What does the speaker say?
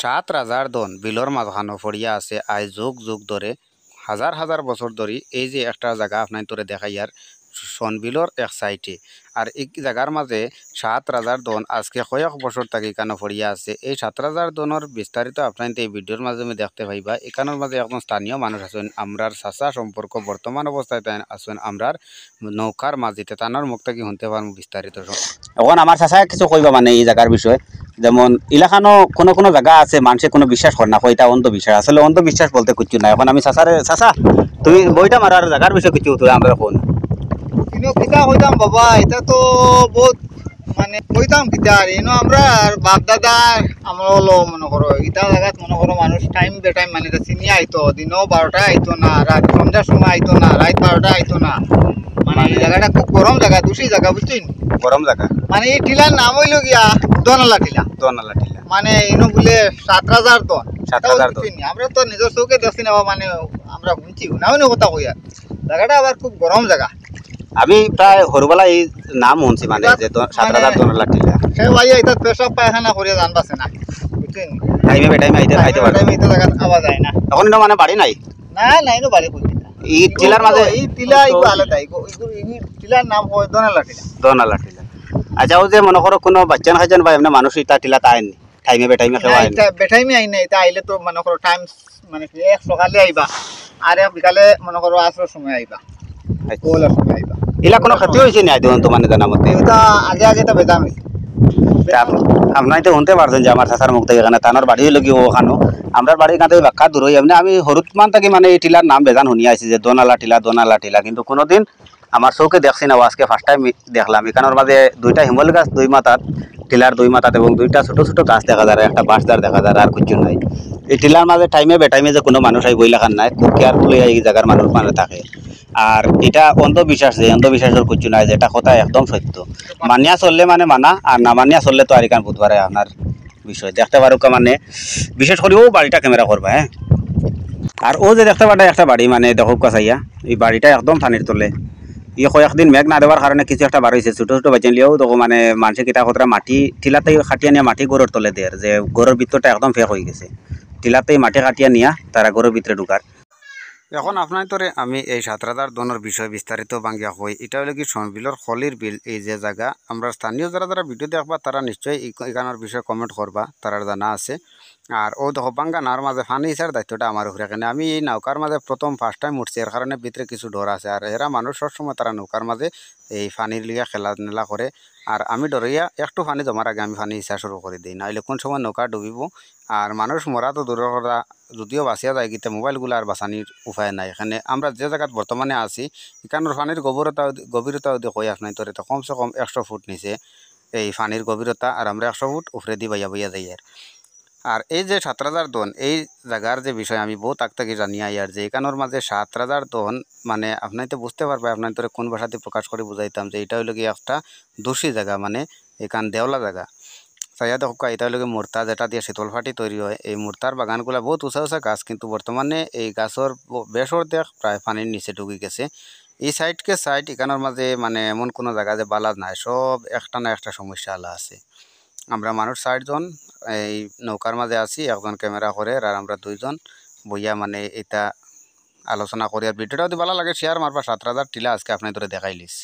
সাত রাজার দন বিলর মাঝখানো ফড়িয়া আছে আজ যুগ যুগ ধরে হাজার হাজার বছর ধরে এই যে একটা জায়গা আপনার তোরে দেখাই আর সনবিলর এক সাইডে আর এই জায়গার মাঝে সাত রাজার দন আজকে কয়েক বছর থেকে এখানে ফড়িয়া আছে। এই সাত রাজার দনের বিস্তারিত আপনার এই ভিডিওর মাধ্যমে দেখতে পাইবা। এখানের মাঝে এখন স্থানীয় মানুষ আছেন, আমরার চাচা সম্পর্ক বর্তমান অবস্থায় আছেন আমরার নৌকার মাঝিতে তানার মুখ থেকে শুনতে পারবো বিস্তারিত। এখন আমার চাচা কিছু কইবা মানে এই জায়গার বিষয়ে, যেমন ইলাকানো কোনো কোনো জায়গা আছে মানুষে কোনো বিশ্বাস করে না, এটা অন্ধবিশ্বাস। আসলে অন্ধবিশ্বাস বলতে কিছু নাই। এখন আমি চাচারে, চাচা তুমি বইটা মারার জায়গার বিষয়ে কিছু আমরা কোন কিতা কইতাম বাবা, এটা তো বহুত মানে কইতাম কিতা আর এনো আমরা আর বাপ দাদা আমরা হলো মনে করো ইটা জায়গাত মনে করো মানুষ টাইম বে টাইম মানে চিনিয়ে আইতো, দিনও 12টা আইতো না, রাত সন্ধ্যার সময় আইতো না, রাত 12টা আইতো না। মানে এই জায়গাটা খুব গরম জায়গা, দূষী জায়গা বুঝছেন, গরম জায়গা। মানে এই টিলার নাম হইল গিয়া দনালা টিলা। দনালা টিলা মানে এনো বলে 7,000 দন। 7,000 দন আমরা তো নিজের চৌকে দেখছি না, মানে আমরা শুনছি না কথা কই আর জায়গাটা আবার খুব গরম জায়গা। আমি প্রায় সৰুবেলা এই নাম শুনছি মানে যে 7,000 দনালা টিলা। সে ভাই এটা পেশাব পায়খানা করে জানবাছে না বুঝছেন, টাইমে বেটাইমে আইতে খাইতে পারে। টাইমে এটা জায়গা আওয়া যায় না। এখন মানে বাড়ি নাই, না না এনো বাড়ি কই না এই টিলার মাঝে এই টিলা ইগো আলাদা, ইগো টিলার নাম হয় দনালা টিলা। দনালা টিলা। আচ্ছা, ও যে মনে করো কোনো বাচ্চান খাইছেন বা এমনি মানুষ ইটা টিলা তাইনি টাইমে বেটাইমে খাওয়া আইনি। এটা বেটাইমে আই না, এটা আইলে তো মনে করো টাইম মানে এক সকালে আইবা আর এক বিকালে মনে করো আসর সময় আইবা, কোলার সময় আইবা। ইলা কোনো ক্ষতি হয়েছে না দেখুন তো মানে জানা মতে? এটা আগে আগে তো বেদাম আপনার তো শুনতে পারছেন যে আমার চাচার মুখ থেকে এখানে তানোর বাড়ি হইল কি ওখানো আমরা বাড়ির কাছে ব্যাখ্যা দূর হই। এমনি আমি হরুত মান থাকি মানে এই টিলার নাম বেজান শুনি আইছি যে দনালা টিলা দনালা টিলা, কিন্তু কোনোদিন আমার চৌকে দেখছি না। আজকে ফার্স্ট টাইম দেখলাম। এখানোর মাঝে দুইটা হিমল গাছ দুই মাথাত, টিলার দুই মাথাত, এবং দুইটা ছোট ছোট গাছ দেখা যায়, একটা বাঁশদার দেখা যায়, আর কিছু নাই। এই টিলার মাঝে টাইমে বেটাইমে যে কোনো মানুষ আই বইলাখান নাই, খুব কেয়ারফুলি এই জায়গার মানুষ মানে থাকে। আর এটা অন্ধবিশ্বাস, যে অন্ধবিশ্বাসের কিছু নাই, যে এটা কথা একদম সত্য। মানিয়া চললে মানে মানা, আর না মানিয়া চললে তো আর এখান বুধবারে আপনার বিষয় দেখতে পারো মানে বিশেষ করে ও বাড়িটা ক্যামেরা করবা। হ্যাঁ, আর ও যে দেখতে পারে একটা বাড়ি মানে দেখো কাছাইয়া, এই বাড়িটা একদম পানির তলে। ই কয়েকদিন মেঘ না দেওয়ার কারণে কিছু একটা বার হয়েছে, ছোটো ছোটো বাচ্চা লিয়েও তখন মানে মানুষের কিতা কতটা মাটি টিলাতেই কাটিয়া নিয়ে মাটি গরুর তলে দেয়, যে গরুর ভিতরটা একদম ফেক হয়ে গেছে। টিলাতেই মাটি কাটিয়া নিয়া তারা গরুর ভিতরে ঢুকার। এখন আপনার তোরে আমি এই 7,000 দনের বিষয় বিস্তারিত বাঙ্গিয়া হই। এটা হলো কি সনবিলর খলির বিল, এই যে জায়গা আমরা স্থানীয় যারা যারা ভিডিও দেখবা তারা নিশ্চয়ই এখানের বিষয়ে কমেন্ট করবা, তারা জানা আছে। আর ও দেখো বাঙ্গা নাওয়ার মাঝে ফানি হিসার দায়িত্বটা আমার উপরে। এখানে আমি এই নৌকার মাঝে প্রথম ফার্স্ট টাইম উঠছি, এর কারণে ভিতরে কিছু ডর আছে। আর এরা মানুষ সবসময় তারা নৌকার মাঝে এই ফানির লিগে খেলাধুলা করে। আর আমি ডরাইয়া একটু ফানি জমার আগে আমি ফানি হিসা শুরু করে দিই, নাহলে কোন সময় নৌকা ডুবিব। আর মানুষ মরা তো দূরের কথা, যদিও বাঁচিয়া যায় কিন্তু মোবাইলগুলো আর বাঁচানির উপায় নাই। এখানে আমরা যে জায়গাত বর্তমানে আছি এখানের ফানির গভীরতা যদি কই আপনার তোর তো কমসে কম 100 ফুট নিচে এই ফানির গভীরতা, আর আমরা 100 ফুট উপরে দিয়ে বাইয়া বাইয়া যাই। আর এই যে 7,000 দন এই জায়গার যে বিষয় আমি বহুত আগ থেকে জানি আর যে এখানোর মাঝে 7,000 দন মানে আপনার তো বুঝতে পারবে, আপনার তোরে কোন ভাষাতে প্রকাশ করে বুঝাইতাম যে এটা হইল কি একটা দোষী জায়গা, মানে এখান দেওলা জায়গা। চাইয়া দেখো এটা হলো মুর্তা, যেটা দিয়ে শীতল ফাটি তৈরি হয়। এই মুর্তার বাগানগুলো বহুত উঁচা উঁচা গাছ, কিন্তু বর্তমানে এই গাছের বেশ অর্ধেক প্রায় পানির নিচে ঢুকে গেছে। এই সাইডকে সাইড এখানোর মাঝে মানে এমন কোনো জায়গা যে বালা নাই, সব একটা না একটা সমস্যা আলা আছে। আমরা মানুষ 60 জন এই নৌকার মাঝে আছি, একজন ক্যামেরা করে আর আমরা 2 জন বইয়া মানে এটা আলোচনা করি। আর ভিডিওটা যদি ভালো লাগে শেয়ার মারবা। 7,000 টিলা আজকে আপনার ধরে দেখাইলিস।